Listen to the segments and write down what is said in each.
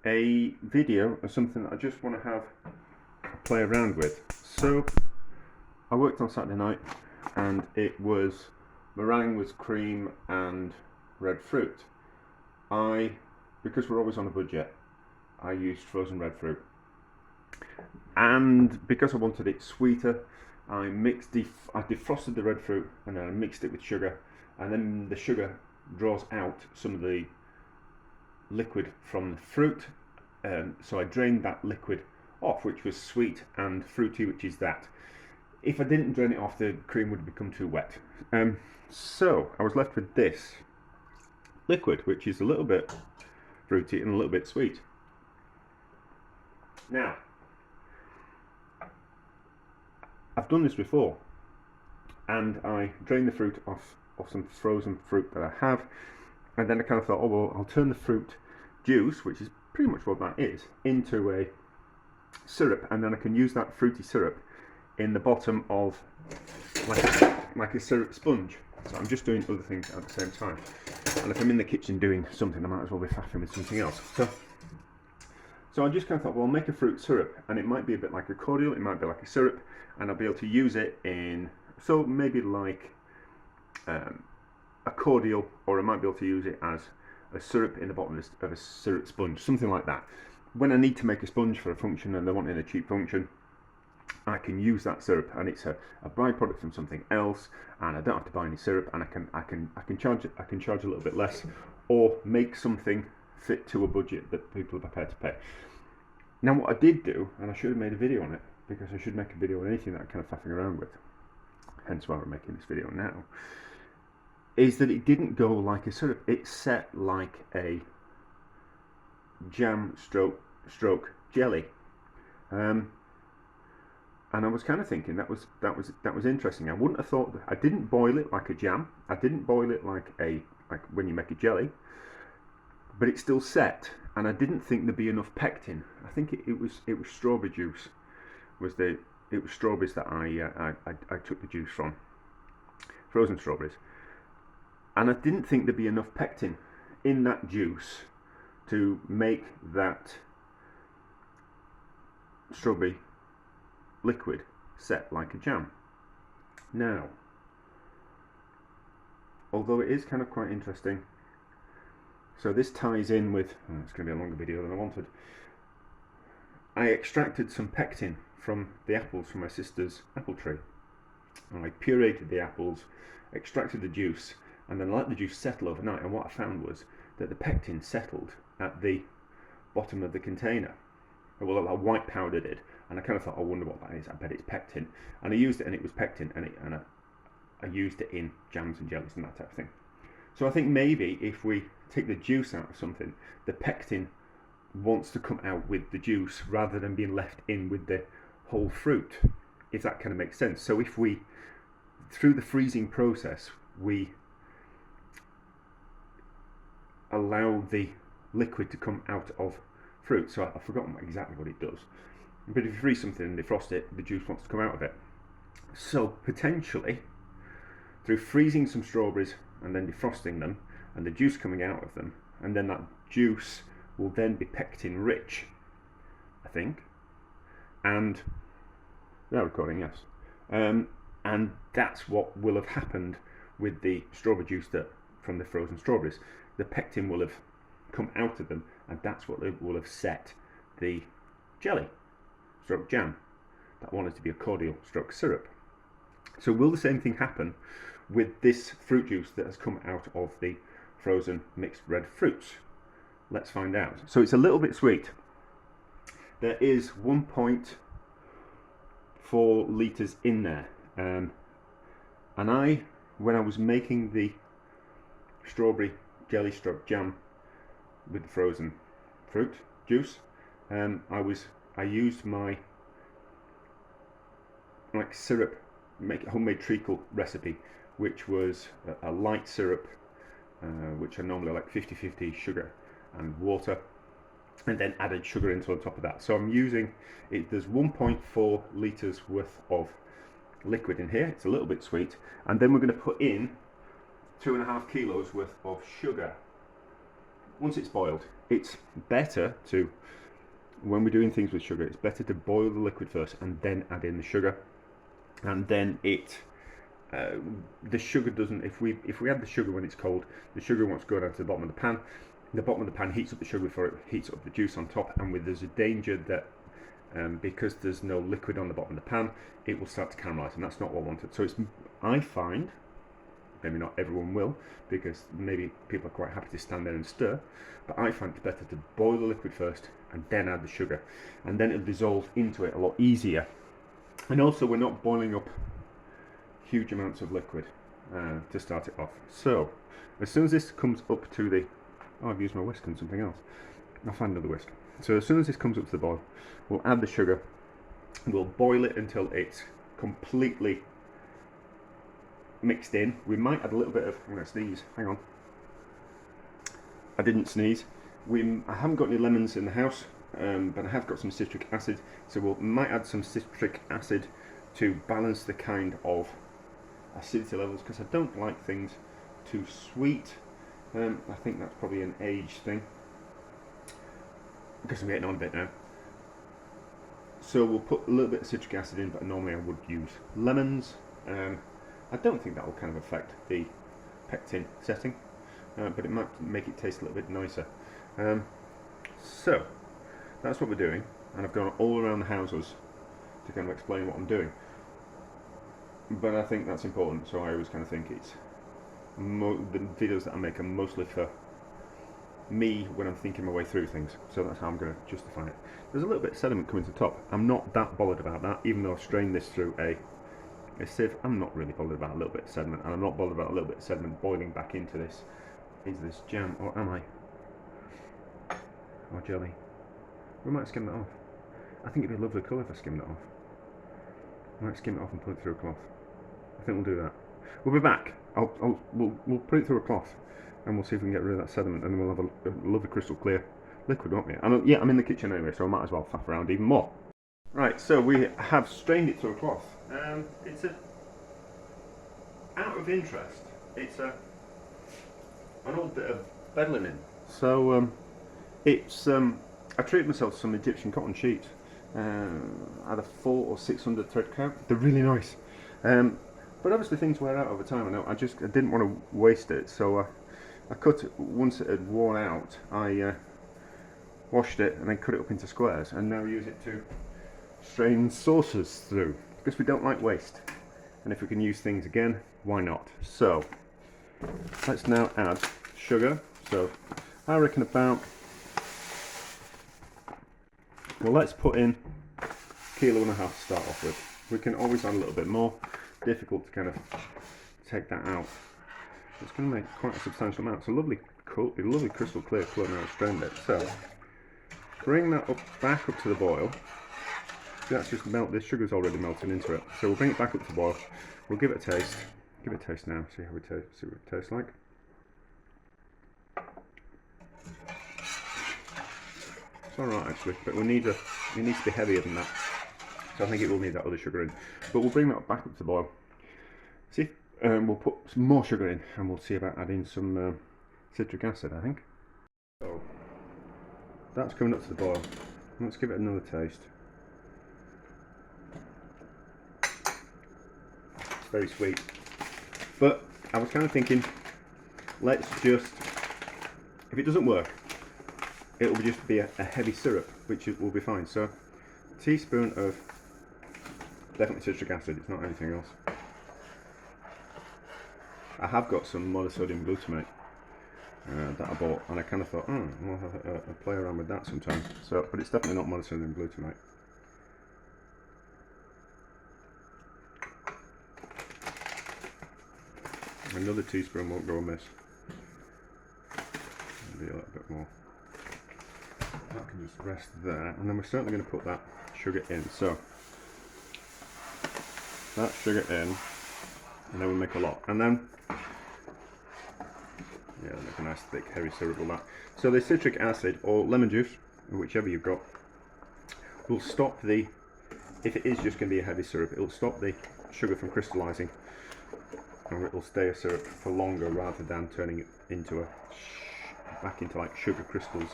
a video of something that I just want to have a play around with. So I worked on Saturday night and it was meringue with cream and red fruit. Because we're always on a budget, I used frozen red fruit, and because I wanted it sweeter, I defrosted the red fruit and then I mixed it with sugar, and then the sugar draws out some of the liquid from the fruit, so I drained that liquid off, which was sweet and fruity, which is that. If I didn't drain it off, the cream would become too wet. So I was left with this liquid, which is a little bit fruity and a little bit sweet. Now, I've done this before, and I drained the fruit off some frozen fruit that I have, and then I kind of thought, oh well, I'll turn the fruit juice, which is pretty much what that is, into a syrup, and then I can use that fruity syrup in the bottom of like a syrup sponge. So I'm just doing other things at the same time, and if I'm in the kitchen doing something, I might as well be faffing with something else. So I just kind of thought, well, I'll make a fruit syrup, and it might be a bit like a cordial, it might be like a syrup, and I'll be able to use it in, so maybe like a cordial, or I might be able to use it as a syrup in the bottom of a syrup sponge, something like that. When I need to make a sponge for a function and they're wanting a cheap function, I can use that syrup, and it's a byproduct from something else, and I don't have to buy any syrup, and I can charge a little bit less, or make something fit to a budget that people are prepared to pay. Now, what I did do, and I should have made a video on it, because I should make a video on anything that I'm kind of faffing around with, hence why we're making this video now, is that it didn't go like a syrup. It set like a jam stroke jelly. And I was kind of thinking that was interesting. I wouldn't have thought I didn't boil it like a jam. I didn't boil it like when you make a jelly, but it's still set. And I didn't think there'd be enough pectin. I think it was strawberry juice. It was strawberries that I took the juice from, frozen strawberries, and I didn't think there'd be enough pectin in that juice to make that strawberry liquid set like a jam. Now, although it is kind of quite interesting, so this ties in with, it's going to be a longer video than I wanted. I extracted some pectin from the apples from my sister's apple tree, and I pureed the apples, extracted the juice, and then let the juice settle overnight. And what I found was that the pectin settled at the bottom of the container. Well, that white powder did, and I kind of thought, I wonder what that is. I bet it's pectin. And I used it, and it was pectin, and I used it in jams and jellies and that type of thing. So I think maybe if we take the juice out of something, the pectin wants to come out with the juice rather than being left in with the whole fruit, if that kind of makes sense. So if we, through the freezing process, we allow the liquid to come out of fruit. So I've forgotten exactly what it does, but if you freeze something and defrost it, the juice wants to come out of it. So potentially, through freezing some strawberries and then defrosting them, and the juice coming out of them, and then that juice will then be pectin rich, I think. And they're recording, yes. And that's what will have happened with the strawberry juice from the frozen strawberries. The pectin will have come out of them, and that's what will have set the jelly stroke jam that I wanted to be a cordial stroke syrup. So will the same thing happen with this fruit juice that has come out of the frozen mixed red fruits? Let's find out. So it's a little bit sweet. There is 1.4 litres in there, and when I was making the strawberry jelly stroke jam with the frozen fruit juice, I used my syrup, make a homemade treacle recipe, which was a light syrup, which I normally like 50-50 sugar and water, and then added sugar into on top of that. So I'm using it. There's 1.4 litres worth of liquid in here. It's a little bit sweet, and then we're going to put in 2.5 kilos worth of sugar. once it's boiled, it's better to, when we're doing things with sugar, it's better to boil the liquid first and then add in the sugar, and then the sugar doesn't. If we add the sugar when it's cold, the sugar wants to go down to the bottom of the pan. The bottom of the pan heats up the sugar before it heats up the juice on top, and there's a danger that because there's no liquid on the bottom of the pan, it will start to caramelise, and that's not what I wanted. So I find, maybe not everyone will, because maybe people are quite happy to stand there and stir, but I find it's better to boil the liquid first and then add the sugar, and then it'll dissolve into it a lot easier. And also, we're not boiling up huge amounts of liquid to start it off. So as soon as this comes up to the, oh, I've used my whisk on something else, I'll find another whisk. So as soon as this comes up to the boil, we'll add the sugar, we'll boil it until it's completely mixed in. We might add a little bit of, I'm going to sneeze, hang on, I didn't sneeze. I haven't got any lemons in the house, but I have got some citric acid, so we might add some citric acid to balance the kind of acidity levels, because I don't like things too sweet. I think that's probably an age thing, because I'm getting on a bit now. So we'll put a little bit of citric acid in, but normally I would use lemons. I don't think that will kind of affect the pectin setting, but it might make it taste a little bit nicer. So that's what we're doing, and I've gone all around the houses to kind of explain what I'm doing. But I think that's important, so I always kind of think it's the videos that I make are mostly for me when I'm thinking my way through things, so that's how I'm going to justify it. There's a little bit of sediment coming to the top. I'm not that bothered about that, even though I've strained this through a sieve. I'm not really bothered about a little bit of sediment, and I'm not bothered about a little bit of sediment boiling back into this jam, or am I? Or jelly. We might skim that off. I think it'd be a lovely colour if I skimmed it off. I might skim it off and put it through a cloth. I think we'll do that. We'll be back. We'll put it through a cloth, and we'll see if we can get rid of that sediment, and then we'll have a lovely crystal clear liquid, won't we? And yeah, I'm in the kitchen anyway, so I might as well faff around even more. Right, so we have strained it through a cloth. It's out of interest, it's an old bit of bed linen. So I treated myself to some Egyptian cotton sheets. Either 400 or 600 thread count. They're really nice. But obviously things wear out over time. I didn't want to waste it, so I cut it. Once it had worn out, I washed it and then cut it up into squares, and now use it to strain sauces through, because we don't like waste, and if we can use things again, why not? So let's now add sugar. So I reckon about, well, let's put in 1.5 kilos to start off with. We can always add a little bit more. Difficult to kind of take that out. It's going to make quite a substantial amount. It's a lovely crystal clear colour now it's strained it. So bring that back up to the boil. That's just this sugar's already melted into it. So we'll bring it back up to the boil. We'll give it a taste. Give it a taste now. See what it tastes like. It's alright actually, but it needs to be heavier than that. So I think it will need that other sugar in. But we'll bring that back up to the boil. See, we'll put some more sugar in, and we'll see about adding some citric acid, I think. So that's coming up to the boil. Let's give it another taste. It's very sweet. But I was kind of thinking, let's just, if it doesn't work, it will just be a heavy syrup, which will be fine. So a teaspoon of definitely citric acid, it's not anything else. I have got some monosodium glutamate that I bought, and I kind of thought, oh, we'll have a play around with that sometime. So, but it's definitely not monosodium glutamate. Another teaspoon won't go amiss. Maybe a little bit more. That can just rest there, and then we're certainly going to put that sugar in. So that sugar in, and then we make a lot, and then make a nice thick heavy syrup with that. So the citric acid or lemon juice, whichever you've got, will stop the, if it is just going to be a heavy syrup, it will stop the sugar from crystallizing, and it will stay a syrup for longer rather than turning it into a back into like sugar crystals.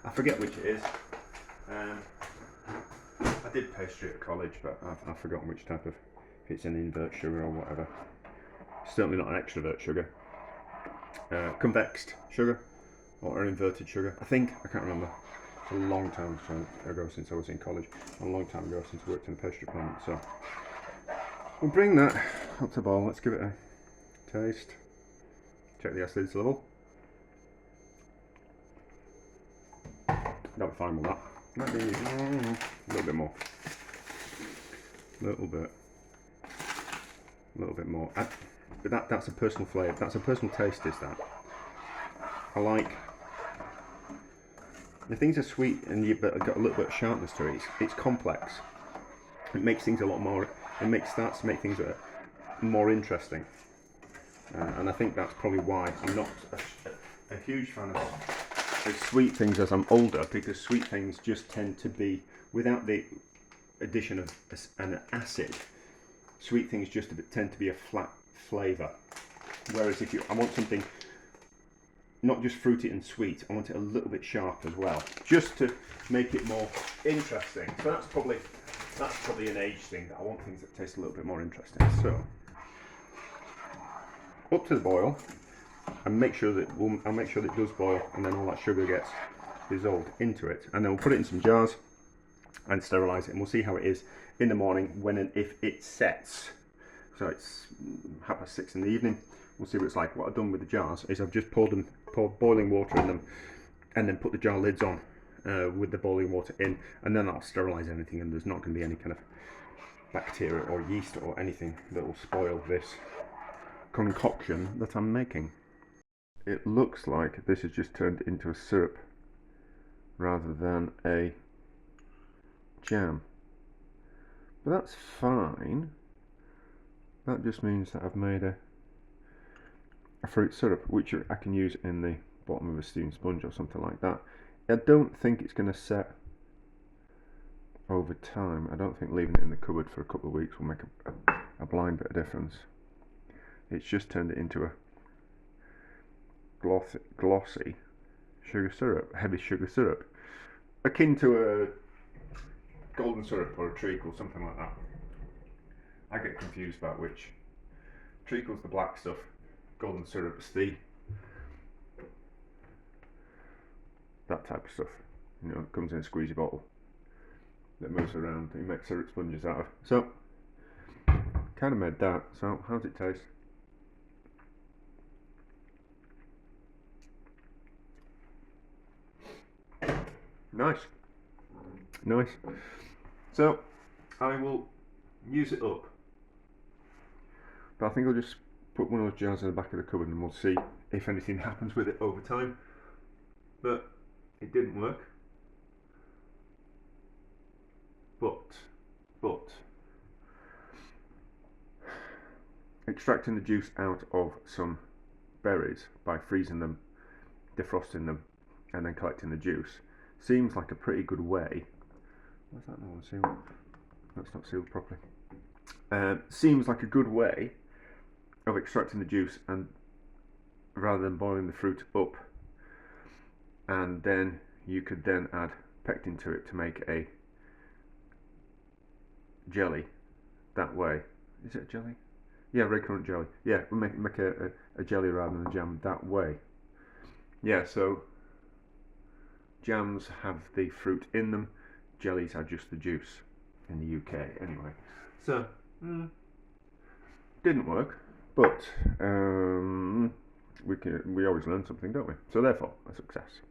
I forget which it is. I did pastry at college, but I've forgotten which type of, if it's an invert sugar or whatever. Certainly not an extrovert sugar. Convexed sugar or an inverted sugar. I think, I can't remember. It's a long time ago since I was in college. A long time ago since I worked in the pastry plant. So we'll bring that up to the boil. Let's give it a taste. Check the acidity level. That'll be fine with that. Might be a little bit more. A little bit more. But that's a personal flavour. That's a personal taste. Is that? I like. The things are sweet and you've got a little bit of sharpness to it. It's complex. It makes things a lot more. Starts to make things more interesting. And I think that's probably why I'm not a huge fan of sweet things as I'm older, because sweet things just tend to be, without the addition of an acid, sweet things just tend to be a flat flavour. Whereas I want something not just fruity and sweet, I want it a little bit sharp as well, just to make it more interesting. So that's probably an age thing, that I want things that taste a little bit more interesting. So up to the boil, and make sure that I'll make sure that it does boil, and then all that sugar gets dissolved into it, and then we'll put it in some jars and sterilise it, and we'll see how it is in the morning when and if it sets. So it's 6:30 in the evening. We'll see what it's like. What I've done with the jars is I've just poured boiling water in them, and then put the jar lids on with the boiling water in, and then I'll sterilise anything, and there's not going to be any kind of bacteria or yeast or anything that will spoil this concoction that I'm making. It looks like this has just turned into a syrup rather than a jam, but that's fine. That just means that I've made a fruit syrup, which I can use in the bottom of a steamed sponge or something like that. I don't think it's going to set over time. I don't think leaving it in the cupboard for a couple of weeks will make a blind bit of difference. It's just turned it into a glossy sugar syrup, heavy sugar syrup, akin to a golden syrup or a treacle, something like that. I get confused about which. Treacle's the black stuff, golden syrup's that type of stuff. You know, it comes in a squeezy bottle that moves around. You make syrup sponges out of. So, kind of made that. So, how's it taste? Nice. So, I will use it up, but I think I'll just put one of those jars in the back of the cupboard, and we'll see if anything happens with it over time. But it didn't work. But extracting the juice out of some berries by freezing them, defrosting them, and then collecting the juice seems like a pretty good way. Where's that one sealed? That's not sealed properly. Seems like a good way of extracting the juice, and rather than boiling the fruit up, and then you could then add pectin to it to make a jelly that way. Is it a jelly? Yeah, red currant jelly. Yeah, we'll make a jelly rather than a jam that way. Yeah, so jams have the fruit in them, jellies are just the juice in the UK anyway. So, didn't work, but we always learn something, don't we? So therefore, a success.